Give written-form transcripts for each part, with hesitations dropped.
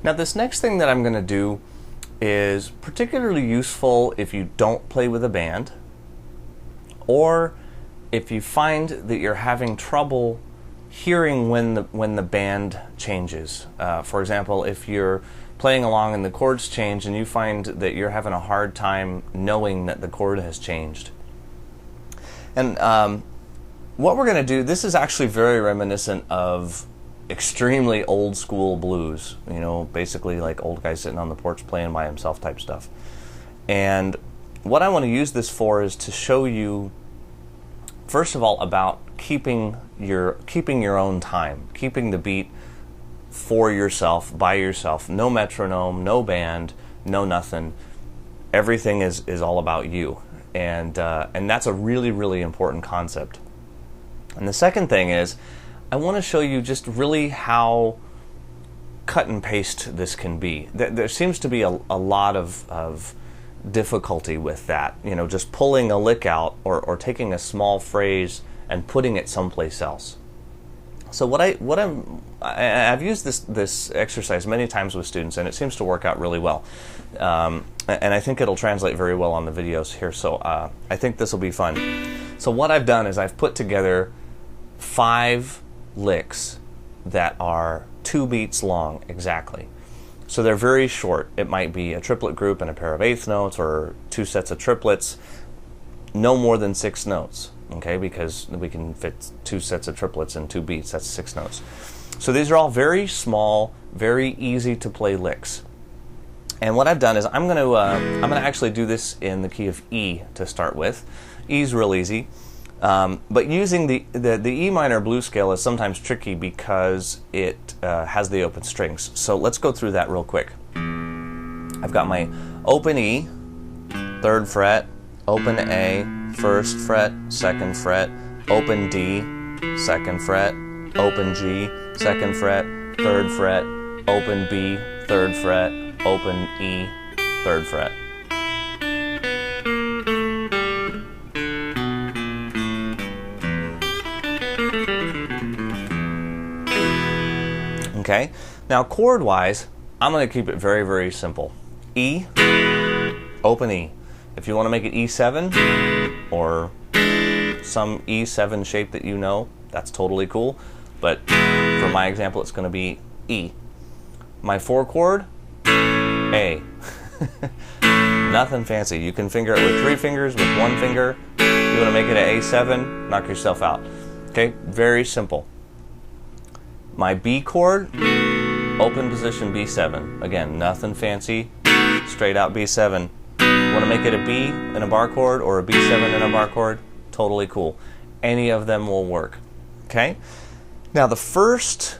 Now this next thing that I'm going to do is particularly useful if you don't play with a band, or if you find that you're having trouble hearing when the band changes. For example, if you're playing along and the chords change and you find that you're having a hard time knowing that the chord has changed. And what we're going to do, this is actually very reminiscent of extremely old school blues, you know, basically like old guy sitting on the porch playing by himself type stuff. And what I want to use this for is to show you, first of all, about keeping your own time, keeping the beat for yourself, by yourself. No metronome, no band, no nothing. Everything is all about you, and that's a really, really important concept. And the second thing is, I want to show you just really how cut and paste this can be. There seems to be a lot of difficulty with that, you know, just pulling a lick out or taking a small phrase and putting it someplace else. So I've used this exercise many times with students, and it seems to work out really well. And I think it'll translate very well on the videos here. So I think this will be fun. So what I've done is I've put together 5 licks that are 2 beats long exactly. So they're very short. It might be a triplet group and a pair of eighth notes, or 2 sets of triplets, no more than 6 notes. Okay, because we can fit 2 sets of triplets in 2 beats. That's 6 notes. So these are all very small, very easy to play licks. And what I've done is I'm going to actually do this in the key of E to start with. E's real easy, but using the E minor blues scale is sometimes tricky because it has the open strings. So let's go through that real quick. I've got my open E, 3rd fret, open A, 1st fret, 2nd fret, open D, 2nd fret, open G, 2nd fret, 3rd fret, open B, 3rd fret, open E, 3rd fret. Okay, now chord-wise, I'm going to keep it very, very simple. E, open E. If you want to make it E7 or some E7 shape that you know, that's totally cool. But for my example, it's going to be E. My 4 chord, A. Nothing fancy. You can finger it with 3 fingers, with 1 finger. You want to make it an A7, knock yourself out. Okay, very simple. My B chord, open position B7. Again, nothing fancy, straight out B7. Want to make it a B in a bar chord or a B7 in a bar chord? Totally cool. Any of them will work. Okay? Now the first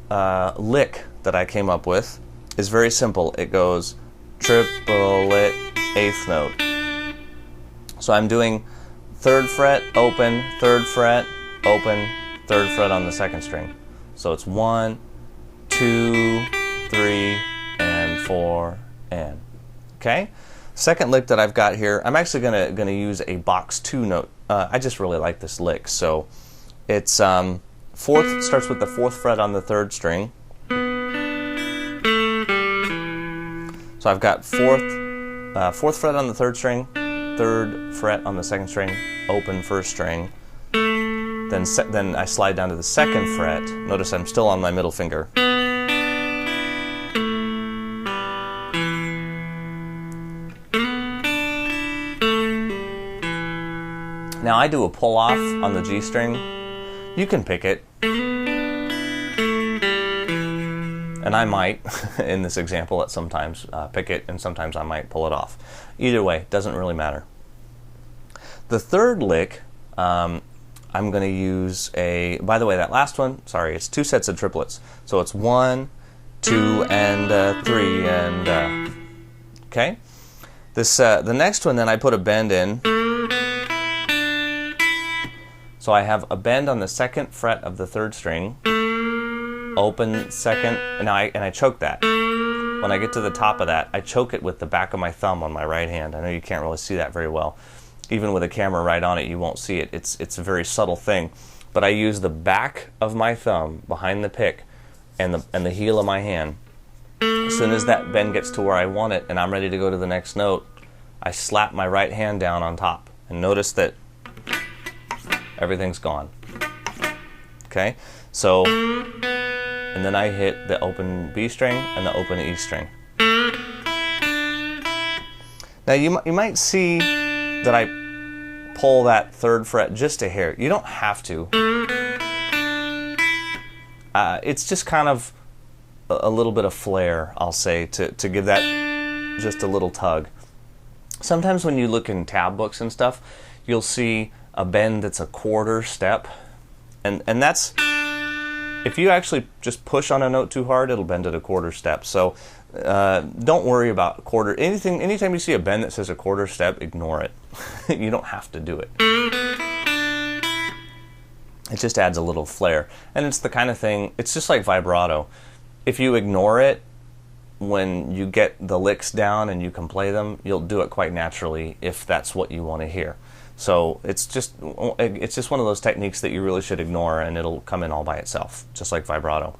lick that I came up with is very simple. It goes triplet, 8th note. So I'm doing 3rd fret, open, 3rd fret, open, 3rd fret on the 2nd string. So it's 1, 2, 3, and 4, and. Okay? Second lick that I've got here, I'm actually gonna use a box 2 note. I just really like this lick. So it's fourth, starts with the 4th fret on the 3rd string. So I've got 4th fret on the 3rd string, 3rd fret on the 2nd string, open 1st string. Then I slide down to the 2nd fret. Notice I'm still on my middle finger. Now I do a pull off on the G string. You can pick it. And I might, in this example, at sometimes pick it, and sometimes I might pull it off. Either way, doesn't really matter. The 3rd lick, I'm going to use by the way, that last one, sorry, it's 2 sets of triplets. So it's 1, 2, and 3, and okay. The next one, then I put a bend in. So I have a bend on the 2nd fret of the 3rd string, open 2nd, and I choke that. When I get to the top of that, I choke it with the back of my thumb on my right hand. I know you can't really see that very well. Even with a camera right on it, you won't see it. It's a very subtle thing. But I use the back of my thumb behind the pick and the heel of my hand As soon as that bend gets to where I want it and I'm ready to go to the next note, I slap my right hand down on top. And notice that everything's gone. Okay? So, and then I hit the open B string and the open E string. Now you might see that I pull that third fret just a hair. You don't have to. It's just kind of a little bit of flair, I'll say, to give that just a little tug. Sometimes when you look in tab books and stuff, you'll see a bend that's a quarter step. And that's, if you actually just push on a note too hard, it'll bend at a quarter step. So don't worry about quarter. Anytime you see a bend that says a quarter step, ignore it. You don't have to do it. It just adds a little flair. And it's the kind of thing, it's just like vibrato. If you ignore it, when you get the licks down and you can play them, you'll do it quite naturally if that's what you want to hear. So it's just one of those techniques that you really should ignore, and it'll come in all by itself, just like vibrato.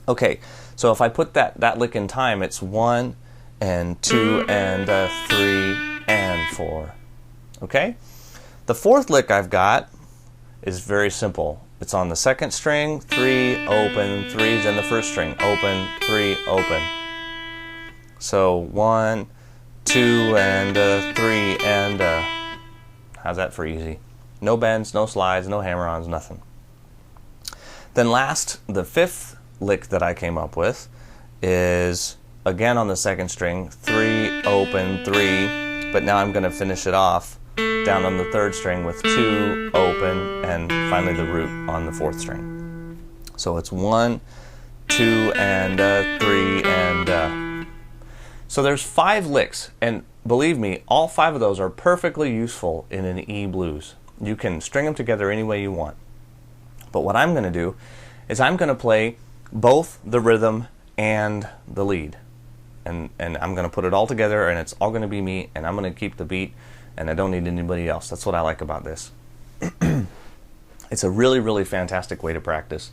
Okay, so if I put that lick in time, it's 1 and 2 and 3 and 4. Okay? The fourth lick I've got is very simple. It's on the second string, 3, open, 3, then the first string, open, 3, open. So 1, 2, and 3, and how's that for easy? No bends, no slides, no hammer-ons, nothing. Then last, the fifth lick that I came up with is again on the second string, 3, open, 3, but now I'm going to finish it off down on the third string with 2, open, and finally the root on the fourth string. So it's 1, 2, and 3, and so there's 5 licks, and believe me, all 5 of those are perfectly useful in an E blues. You can string them together any way you want. But what I'm going to do is I'm going to play both the rhythm and the lead. And I'm going to put it all together, and it's all going to be me, and I'm going to keep the beat, and I don't need anybody else. That's what I like about this. It's a really, really fantastic way to practice,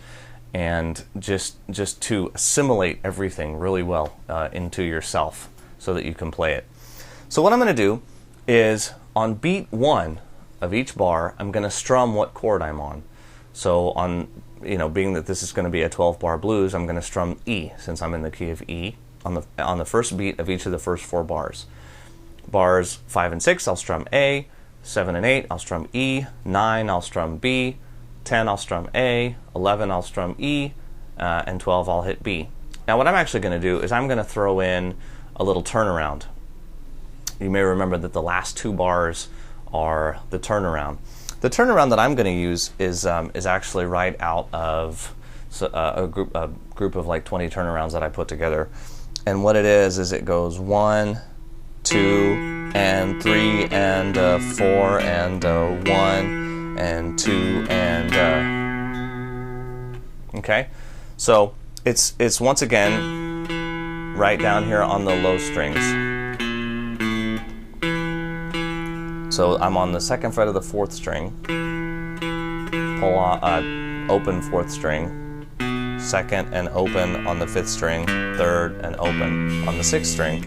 and just to assimilate everything really well into yourself so that you can play it. So what I'm going to do is on beat 1 of each bar, I'm going to strum what chord I'm on. So on, being that this is going to be a 12-bar blues, I'm going to strum E, since I'm in the key of E, on the first beat of each of the first 4 bars. Bars 5 and 6, I'll strum A. 7 and 8, I'll strum E. 9, I'll strum B. 10, I'll strum A. 11, I'll strum E. And 12, I'll hit B. Now what I'm actually going to do is I'm going to throw in a little turnaround. You may remember that the last 2 bars are the turnaround. The turnaround that I'm going to use is actually right out of a group of like 20 turnarounds that I put together. And what it is it goes 1, 2, and 3, and 4, and 1, and 2, and okay. So it's once again right down here on the low strings. So I'm on the 2nd fret of the 4th string, pull on, open 4th string, 2nd and open on the 5th string, 3rd and open on the 6th string.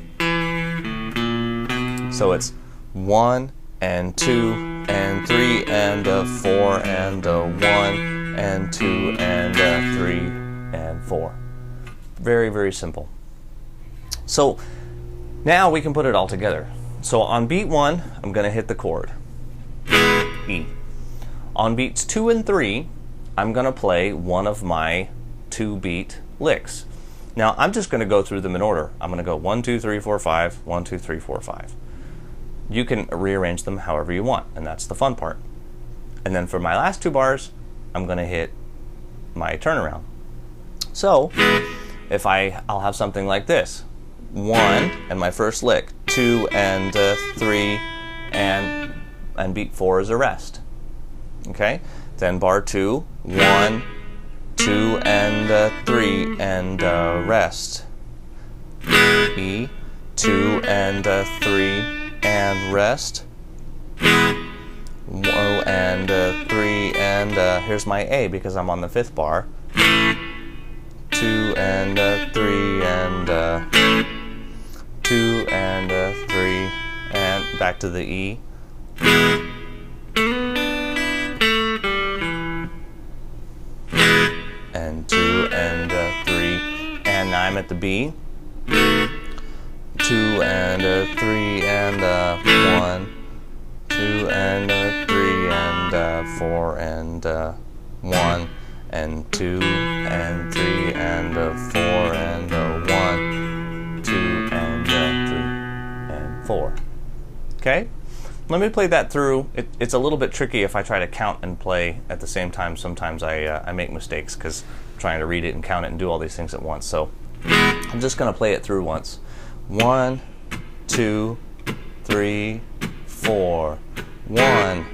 So it's 1 and 2 and 3 and 4 and 1 and 2 and 3 and 4. Very, very simple. So now we can put it all together. So on beat 1, I'm going to hit the chord, E. On beats 2 and 3, I'm going to play one of my 2-beat licks. Now I'm just going to go through them in order. I'm going to go 1, 2, 3, 4, 5, 1, 2, 3, 4, 5. You can rearrange them however you want, and that's the fun part. And then for my last 2 bars, I'm going to hit my turnaround. So if I'll have something like this: 1 and my first lick, 2 and 3, and beat 4 is a rest. Okay? Then bar 2, 1, 2 and 3 and rest. E, 2 and 3 and rest. Whoa, and 3 and here's my A because I'm on the 5th bar. 2 2 and a 3 and a 2 and a 3 and back to the E. And 2 and a 3 and I'm at the B. 2 and a 3 and a 1. 2 and a 3 and a 4 and a 1 and 2 and 3 and a 4 and a 1, 2 and a 3 and 4. Okay? Let me play that through. It's a little bit tricky if I try to count and play at the same time. Sometimes I make mistakes because I'm trying to read it and count it and do all these things at once. So I'm just going to play it through once. 1, 2, 3, 4. 1,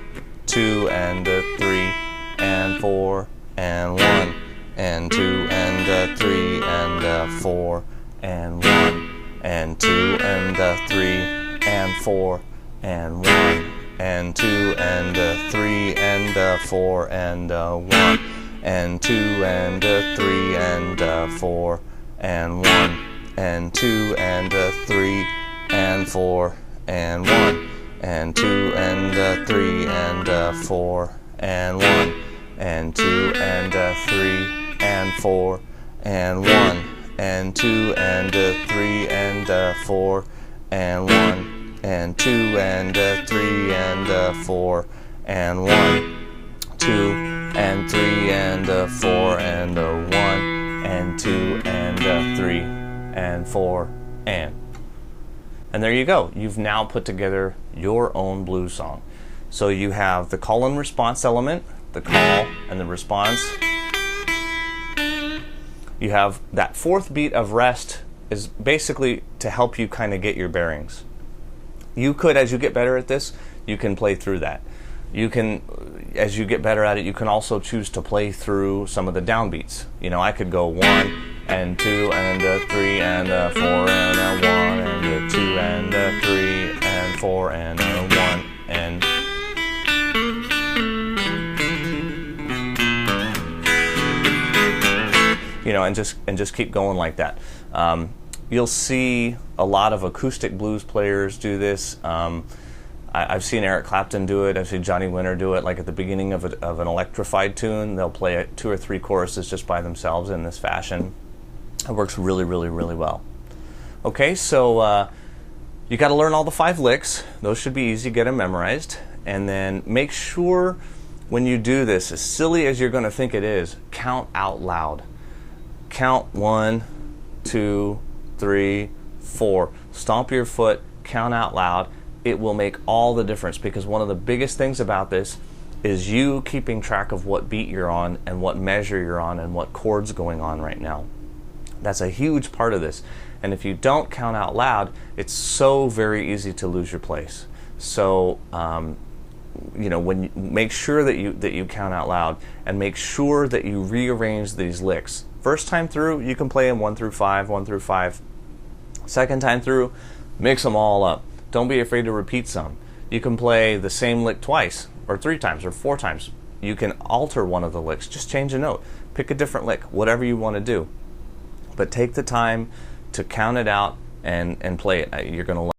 2 and a 3 and 4 and 1 and 2 and a 3 and a 4 and 1 and 2 and a 3 and 4 and 1 and 2 and a 3 and a 4 and a 1 and 2 and a 3 and a 4 and 1 and 2 and a 3 and 4 and 1 and 2 and a 3 and a 4 and 1 and 2 and a 3 and 4 and 1 and 2 and a 3 and a 4 and 1 and 2 and a 3 and a 4 and 1, 2 and 3 and a 4 and a 1 and 2 and a 3 and 4 and there you go. You've now put together your own blues song. So you have the call and response element, the call and the response. You have that fourth beat of rest is basically to help you kind of get your bearings. You could, as you get better at this, you can play through that. You can, as you get better at it, you can also choose to play through some of the downbeats. You know, I could go 1 and 2 and a 3 and a 4 and a 1 and a 2 and a 3 and 4 and a 1 and you know, and just keep going like that. You'll see a lot of acoustic blues players do this. I've seen Eric Clapton do it. I've seen Johnny Winter do it. Like at the beginning of an electrified tune, they'll play 2 or 3 choruses just by themselves in this fashion. It works really, really, really well. Okay, so you got to learn all the 5 licks. Those should be easy. Get them memorized, and then make sure when you do this, as silly as you're going to think it is, count out loud. Count 1, 2, 3, 4. Stomp your foot, count out loud. It will make all the difference, because one of the biggest things about this is you keeping track of what beat you're on and what measure you're on and what chord's going on right now. That's a huge part of this. And if you don't count out loud, it's so very easy to lose your place. So you know, when you make sure that you count out loud, and make sure that you rearrange these licks. First time through, you can play them 1 through 5, 1 through 5. Second time through, mix them all up. Don't be afraid to repeat some. You can play the same lick twice, or 3 times, or 4 times. You can alter one of the licks. Just change a note. Pick a different lick, whatever you want to do. But take the time to count it out and play it. You're going to